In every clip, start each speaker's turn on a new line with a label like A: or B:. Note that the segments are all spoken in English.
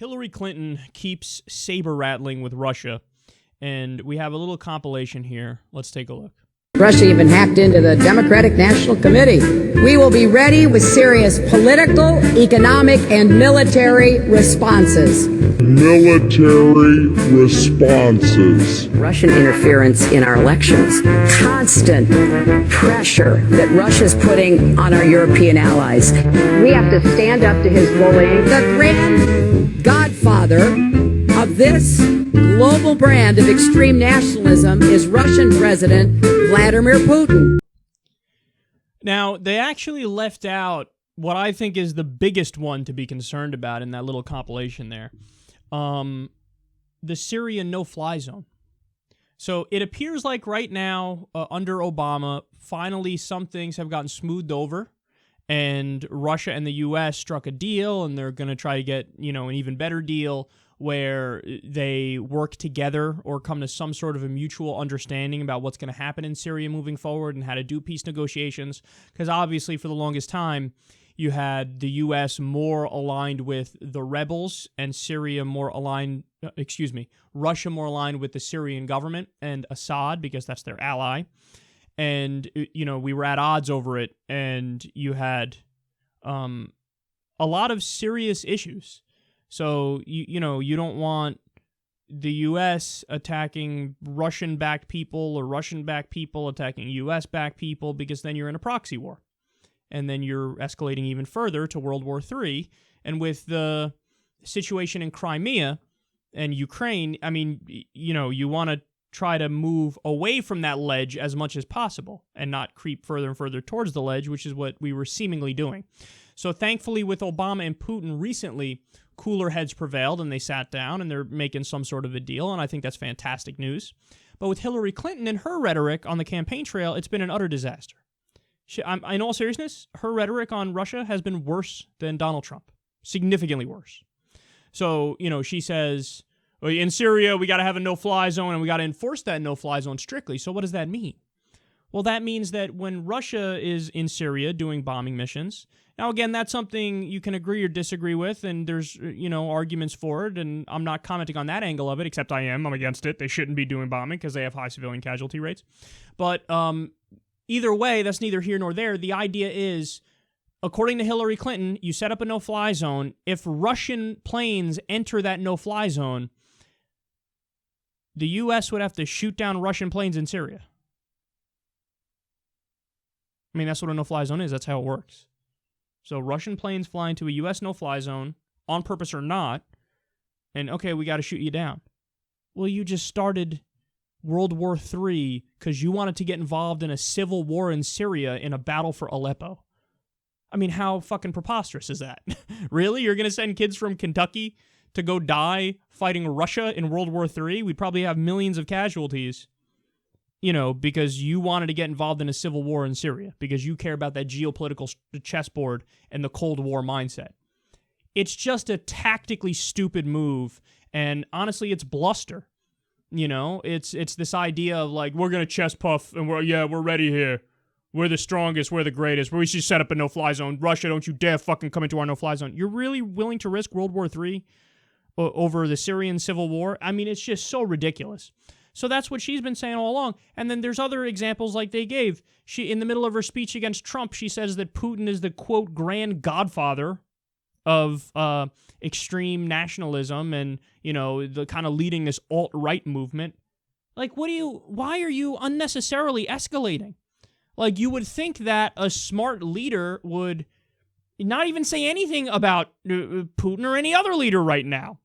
A: Hillary Clinton keeps saber rattling with Russia, and we have a little compilation here. Let's take a look.
B: Russia even hacked into the Democratic National Committee. We will be ready with serious political, economic, and military responses. Russian interference in our elections. Constant pressure that Russia's putting on our European allies. We have to stand up to his bullying. The grand godfather of this global brand of extreme nationalism is Russian President Vladimir Putin.
A: Now, they actually left out what I think is the biggest one to be concerned about in that little compilation there. The Syrian no-fly zone. So it appears like right now, under Obama, finally some things have gotten smoothed over, and Russia and the U.S. struck a deal, and they're going to try to get, an even better deal where they work together or come to some sort of a mutual understanding about what's going to happen in Syria moving forward and how to do peace negotiations. Because obviously, for the longest time, you had the U.S. more aligned with the rebels and Russia more aligned with the Syrian government and Assad because that's their ally. And, we were at odds over it, and you had a lot of serious issues. So, you don't want the U.S. attacking Russian-backed people or Russian-backed people attacking U.S.-backed people because then you're in a proxy war. And then you're escalating even further to World War III. And with the situation in Crimea and Ukraine, you want to try to move away from that ledge as much as possible and not creep further and further towards the ledge, which is what we were seemingly doing. So thankfully, with Obama and Putin recently, cooler heads prevailed and they sat down and they're making some sort of a deal, and I think that's fantastic news. But with Hillary Clinton and her rhetoric on the campaign trail, it's been an utter disaster. In all seriousness, her rhetoric on Russia has been worse than Donald Trump. Significantly worse. So, she says, well, in Syria, we got to have a no-fly zone and we got to enforce that no-fly zone strictly. So what does that mean? Well, that means that when Russia is in Syria doing bombing missions, now again, that's something you can agree or disagree with, and there's, arguments for it, and I'm not commenting on that angle of it, except I'm against it. They shouldn't be doing bombing because they have high civilian casualty rates. But either way, that's neither here nor there. The idea is, according to Hillary Clinton, you set up a no-fly zone. If Russian planes enter that no-fly zone, the U.S. would have to shoot down Russian planes in Syria. That's what a no-fly zone is. That's how it works. So Russian planes fly into a U.S. no-fly zone, on purpose or not, and okay, we got to shoot you down. Well, you just started World War III because you wanted to get involved in a civil war in Syria in a battle for Aleppo. How fucking preposterous is that? Really? You're going to send kids from Kentucky to go die fighting Russia in World War III? We'd probably have millions of casualties, because you wanted to get involved in a civil war in Syria, because you care about that geopolitical chessboard and the Cold War mindset. It's just a tactically stupid move, and honestly, it's bluster. It's this idea of like, we're going to chest puff, and we're ready here. We're the strongest, we're the greatest. We should set up a no-fly zone. Russia, don't you dare fucking come into our no-fly zone. You're really willing to risk World War III over the Syrian civil war? It's just so ridiculous. So that's what she's been saying all along. And then there's other examples like they gave. She, in the middle of her speech against Trump, she says that Putin is the, quote, grand godfather of extreme nationalism and, the kind of leading this alt-right movement. Like, why are you unnecessarily escalating? Like, you would think that a smart leader would not even say anything about Putin or any other leader right now.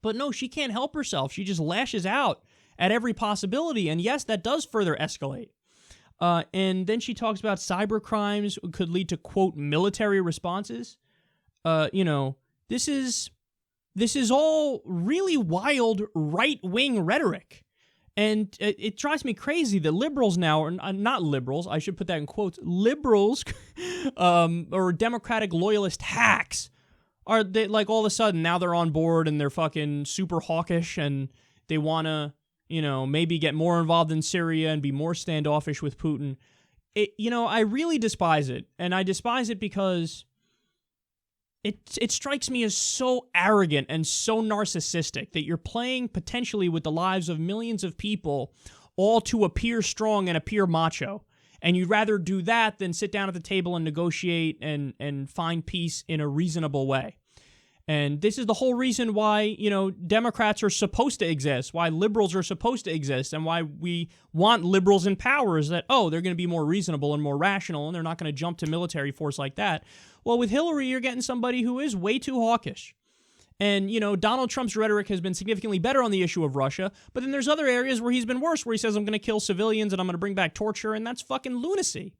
A: But no, she can't help herself. She just lashes out at every possibility. And yes, that does further escalate. And then she talks about cyber crimes could lead to, quote, military responses. This is all really wild right-wing rhetoric. And it drives me crazy that liberals now, or not liberals, I should put that in quotes, liberals or Democratic loyalist hacks are they, like, all of a sudden now they're on board and they're fucking super hawkish and they want to, maybe get more involved in Syria and be more standoffish with Putin. I really despise it. And I despise it because it strikes me as so arrogant and so narcissistic that you're playing potentially with the lives of millions of people, all to appear strong and appear macho. And you'd rather do that than sit down at the table and negotiate and find peace in a reasonable way. And this is the whole reason why, Democrats are supposed to exist, why liberals are supposed to exist, and why we want liberals in power is that, they're going to be more reasonable and more rational, and they're not going to jump to military force like that. Well, with Hillary, you're getting somebody who is way too hawkish. And, Donald Trump's rhetoric has been significantly better on the issue of Russia, but then there's other areas where he's been worse, where he says, I'm going to kill civilians and I'm going to bring back torture, and that's fucking lunacy.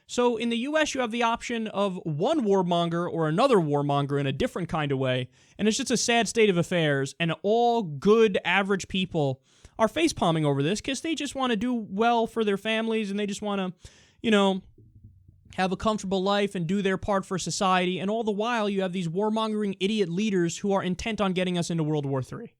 A: So in the U.S., you have the option of one warmonger or another warmonger in a different kind of way, and it's just a sad state of affairs, and all good, average people are facepalming over this because they just want to do well for their families, and they just want to, have a comfortable life and do their part for society, and all the while you have these warmongering idiot leaders who are intent on getting us into World War III.